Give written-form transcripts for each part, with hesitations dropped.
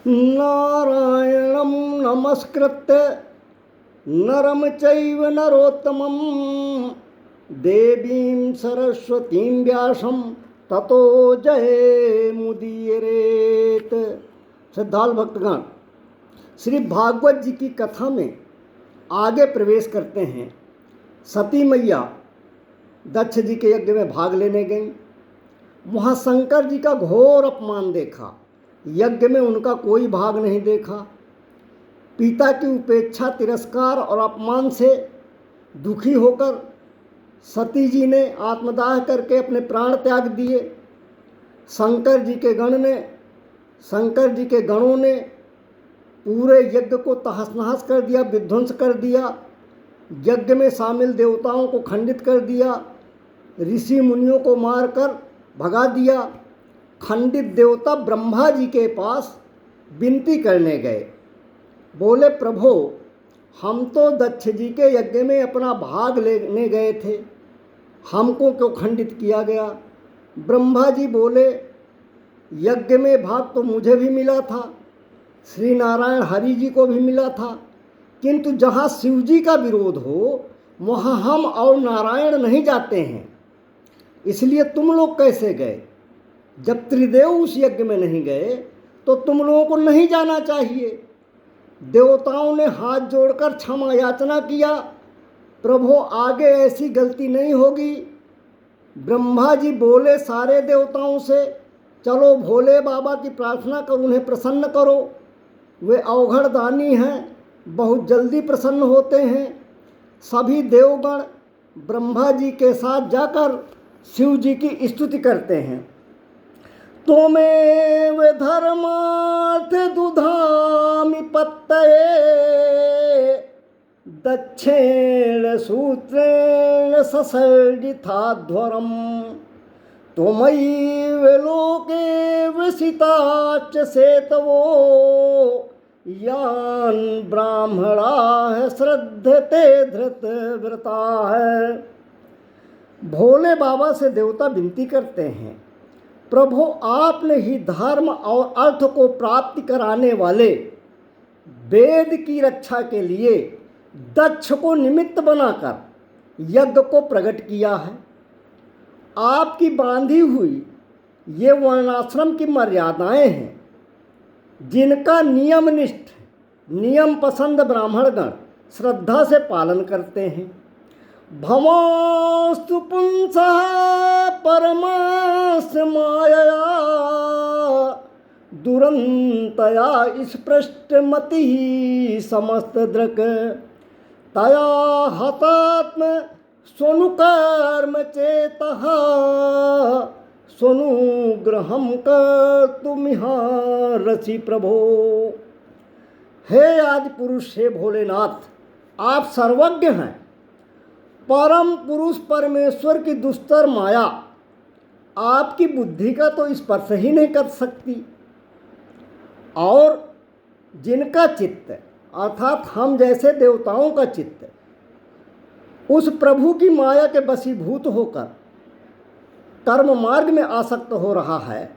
नारायणं नमस्कृत्य नरं चैव नरोत्तमं देवीं सरस्वतीं व्यासं ततो जयमुदीरयेत्। श्रद्धालु भक्तगण, श्री भागवत जी की कथा में आगे प्रवेश करते हैं। सती मैया दक्ष जी के यज्ञ में भाग लेने गई। वहाँ शंकर जी का घोर अपमान देखा। यज्ञ में उनका कोई भाग नहीं देखा। पिता की उपेक्षा, तिरस्कार और अपमान से दुखी होकर सती जी ने आत्मदाह करके अपने प्राण त्याग दिए। शंकर जी के गणों ने पूरे यज्ञ को तहस नहस कर दिया, विध्वंस कर दिया। यज्ञ में शामिल देवताओं को खंडित कर दिया, ऋषि मुनियों को मारकर भगा दिया। खंडित देवता ब्रह्मा जी के पास विनती करने गए। बोले, प्रभो, हम तो दक्ष जी के यज्ञ में अपना भाग लेने गए थे, हमको क्यों खंडित किया गया? ब्रह्मा जी बोले, यज्ञ में भाग तो मुझे भी मिला था, श्री नारायण हरि जी को भी मिला था, किंतु जहाँ शिव जी का विरोध हो वहाँ हम और नारायण नहीं जाते हैं, इसलिए तुम लोग कैसे गए? जब त्रिदेव उस यज्ञ में नहीं गए तो तुम लोगों को नहीं जाना चाहिए। देवताओं ने हाथ जोड़कर क्षमा याचना किया, प्रभु आगे ऐसी गलती नहीं होगी। ब्रह्मा जी बोले सारे देवताओं से, चलो भोले बाबा की प्रार्थना कर उन्हें प्रसन्न करो, वे अवघड़ दानी हैं, बहुत जल्दी प्रसन्न होते हैं। सभी देवगण ब्रह्मा जी के साथ जाकर शिव जी की स्तुति करते हैं। त्वमेव धर्मार्थ दुधामि पत्तये दक्षेण सूत्रेण ससर्जिताध्वरम् त्वमैव लोके वसिताच्च सेतवो यान् ब्राह्मणाः श्रद्धते धृतव्रताः। भोले बाबा से देवता विनती करते हैं, प्रभु आपने ही धर्म और अर्थ को प्राप्ति कराने वाले वेद की रक्षा के लिए दक्ष को निमित्त बनाकर यज्ञ को प्रकट किया है। आपकी बांधी हुई ये वर्णाश्रम की मर्यादाएं हैं, जिनका नियमनिष्ठ नियम पसंद ब्राह्मणगण श्रद्धा से पालन करते हैं। भवास्तु पुंसः परमास्य मायया दुरंतया स्पृष्टमतिः समस्तदृक् तया हतात्म स्वनुकर्म चेतः स्वनुग्रहं कर्तुमिहार्हसि प्रभो। हे आदि पुरुष, हे भोलेनाथ, आप सर्वज्ञ हैं। परम पुरुष परमेश्वर की दुस्तर माया आपकी बुद्धि का तो स्पर्श ही नहीं कर सकती, और जिनका चित्त अर्थात हम जैसे देवताओं का चित्त उस प्रभु की माया के वशीभूत होकर कर्म मार्ग में आसक्त हो रहा है,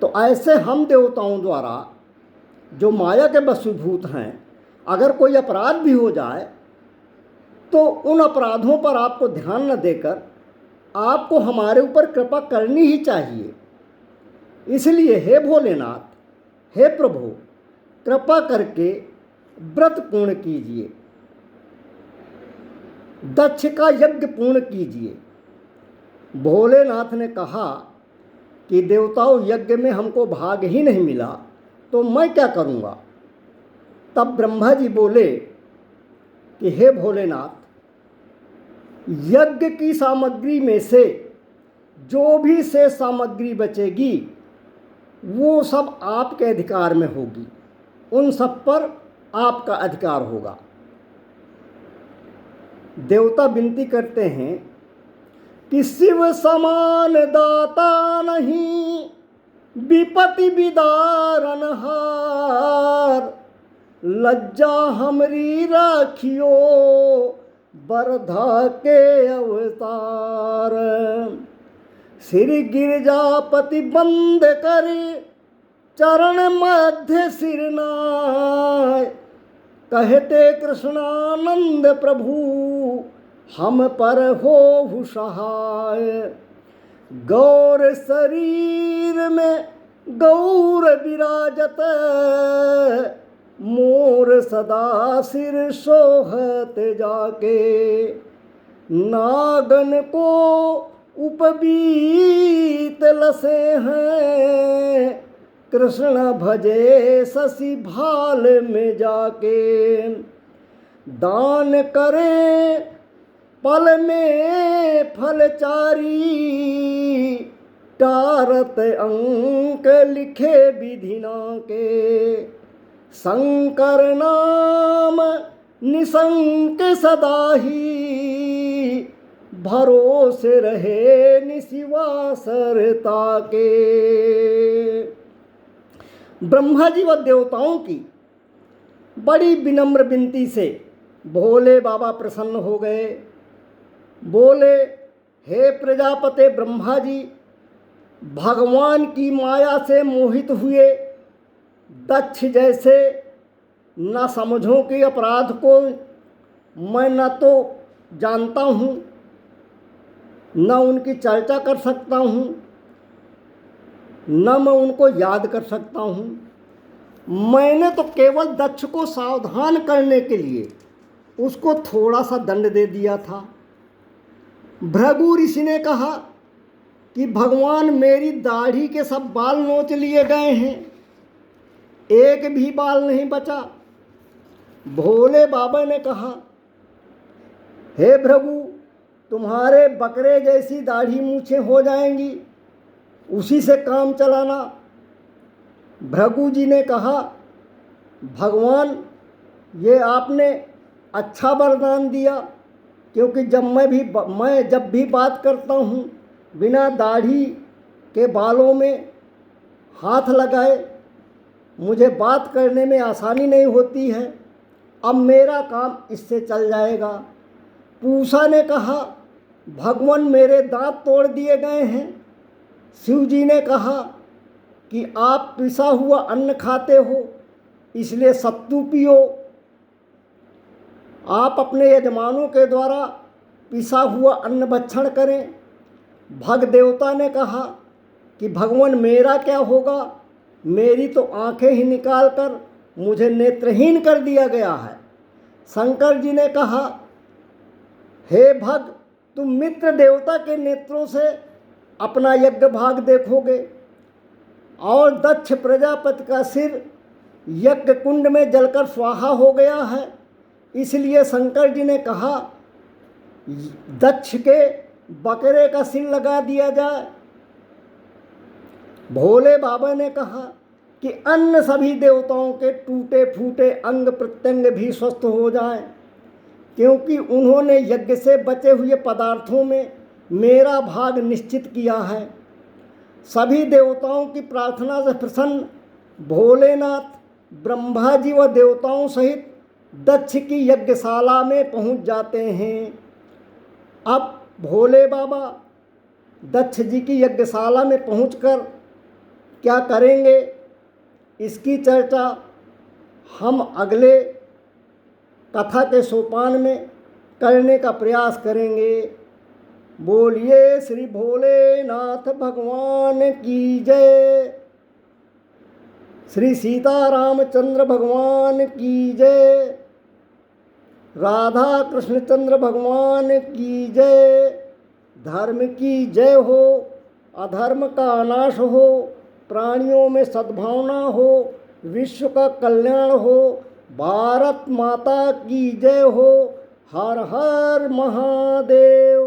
तो ऐसे हम देवताओं द्वारा जो माया के वशीभूत हैं, अगर कोई अपराध भी हो जाए तो उन अपराधों पर आपको ध्यान न देकर आपको हमारे ऊपर कृपा करनी ही चाहिए। इसलिए हे भोलेनाथ, हे प्रभु, कृपा करके व्रत पूर्ण कीजिए, दक्ष का यज्ञ पूर्ण कीजिए। भोलेनाथ ने कहा कि देवताओं, यज्ञ में हमको भाग ही नहीं मिला तो मैं क्या करूँगा? तब ब्रह्मा जी बोले कि हे भोलेनाथ, यज्ञ की सामग्री में से जो भी शेष सामग्री बचेगी वो सब आपके अधिकार में होगी, उन सब पर आपका अधिकार होगा। देवता विनती करते हैं कि शिव समान दाता नहीं, विपत्ति विदारनहार, लज्जा हमरी राखियो बरधा के अवतार। श्री गिरजापति बंद कर चरण मध्य सिरनाय, कहते कृष्णानंद प्रभु हम पर होहु सहाय। गौर शरीर में गौर विराजत, मोर सदा सिर सोहत जाके। नागन को उपबीत लसे हैं, कृष्ण भजे शशि भाल में जाके। दान करें पल में फलचारी, टारत अंक लिखे विधिना के। शंकर नाम निशंक सदा ही, भरोसे रहे निशिवासरता के। ब्रह्मा जी व देवताओं की बड़ी विनम्र विनती से भोले बाबा प्रसन्न हो गए। बोले, हे प्रजापति ब्रह्मा जी, भगवान की माया से मोहित हुए दक्ष जैसे न समझो कि अपराध को मैं न तो जानता हूँ, न उनकी चर्चा कर सकता हूँ, न मैं उनको याद कर सकता हूँ। मैंने तो केवल दक्ष को सावधान करने के लिए उसको थोड़ा सा दंड दे दिया था। भृगु ऋषि ने कहा कि भगवान मेरी दाढ़ी के सब बाल नोच लिए गए हैं, एक भी बाल नहीं बचा। भोले बाबा ने कहा, हे भृगु, तुम्हारे बकरे जैसी दाढ़ी मूछें हो जाएंगी, उसी से काम चलाना। भृगु जी ने कहा, भगवान ये आपने अच्छा वरदान दिया, क्योंकि मैं जब भी बात करता हूँ बिना दाढ़ी के बालों में हाथ लगाए मुझे बात करने में आसानी नहीं होती है। अब मेरा काम इससे चल जाएगा। पूषा ने कहा, भगवान मेरे दांत तोड़ दिए गए हैं। शिव जी ने कहा कि आप पिसा हुआ अन्न खाते हो, इसलिए सत्तू पियो। आप अपने यजमानों के द्वारा पिसा हुआ अन्न भक्षण करें। भग देवता ने कहा कि भगवान मेरा क्या होगा, मेरी तो आंखें ही निकाल कर मुझे नेत्रहीन कर दिया गया है। शंकर जी ने कहा, हे भग, तुम मित्र देवता के नेत्रों से अपना यज्ञ भाग देखोगे। और दक्ष प्रजापति का सिर यज्ञ कुंड में जलकर स्वाहा हो गया है, इसलिए शंकर जी ने कहा दक्ष के बकरे का सिर लगा दिया जाए। भोले बाबा ने कहा कि अन्य सभी देवताओं के टूटे फूटे अंग प्रत्यंग भी स्वस्थ हो जाएं, क्योंकि उन्होंने यज्ञ से बचे हुए पदार्थों में मेरा भाग निश्चित किया है। सभी देवताओं की प्रार्थना से प्रसन्न भोलेनाथ ब्रह्मा जी व देवताओं सहित दक्ष की यज्ञशाला में पहुंच जाते हैं। अब भोले बाबा दक्ष जी की यज्ञशाला में पहुंचकर क्या करेंगे, इसकी चर्चा हम अगले कथा के सोपान में करने का प्रयास करेंगे। बोलिए श्री भोलेनाथ भगवान की जय, श्री सीतारामचंद्र भगवान की जय, राधा कृष्णचंद्र भगवान की जय। धर्म की जय हो, अधर्म का नाश हो, प्राणियों में सद्भावना हो, विश्व का कल्याण हो। भारत माता की जय हो। हर हर महादेव।